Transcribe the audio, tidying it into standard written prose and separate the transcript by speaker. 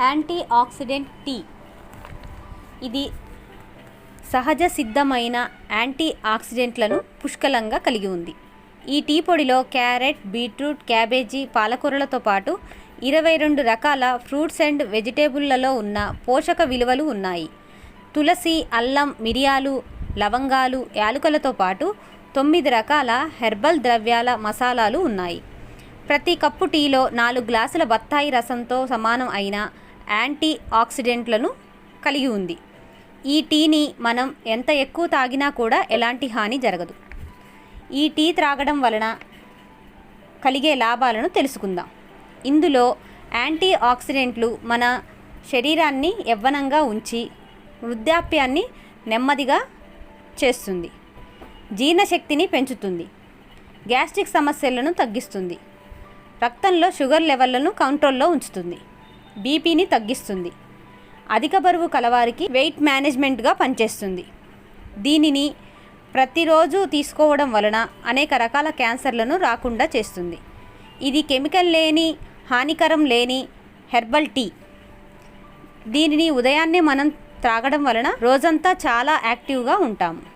Speaker 1: Anti oxidant tea. ఇది సహజ సిద్ధమైన యాంటీ ఆక్సిడెంట్లను పుష్కలంగా కలిగి ఉంది. ఈ టీ పొడిలో క్యారెట్, బీట్రూట్, క్యాబేజీ, పాలకూరలతో పాటు 22 రకాల ఫ్రూట్స్ అండ్ వెజిటేబుల్లలో ఉన్న పోషక విలువలు ఉన్నాయి. తులసి, అల్లం, మిరియాలు, లవంగాలు, యాలకులతో పాటు 9 రకాల హెర్బల్ ద్రవ్యాల మసాలాలు ఉన్నాయి. ప్రతి కప్పు టీలో 4 గ్లాసుల బత్తాయి రసంతో సమానం అయిన యాంటీ ఆక్సిడెంట్లను కలిగి ఉంది. ఈ టీని మనం ఎంత ఎక్కువ తాగినా కూడా ఎలాంటి హాని జరగదు. ఈ టీ త్రాగడం వలన కలిగే లాభాలను తెలుసుకుందాం. ఇందులో యాంటీ ఆక్సిడెంట్లు మన శరీరాన్ని యవ్వనంగా ఉంచి వృద్ధాప్యాన్ని నెమ్మదిగా చేస్తుంది, జీర్ణశక్తిని పెంచుతుంది, గ్యాస్ట్రిక్ సమస్యలను తగ్గిస్తుంది, రక్తంలో షుగర్ లెవెళ్లను కంట్రోల్లో ఉంచుతుంది, బీపీని తగ్గిస్తుంది, అధిక బరువు కలవారికి వెయిట్ మేనేజ్మెంట్గా పనిచేస్తుంది. దీనిని ప్రతిరోజు తీసుకోవడం వలన అనేక రకాల క్యాన్సర్లను రాకుండా చేస్తుంది. ఇది కెమికల్ లేని, హానికరం లేని హెర్బల్ టీ. దీనిని ఉదయాన్నే మనం త్రాగడం వలన రోజంతా చాలా యాక్టివ్గా ఉంటాము.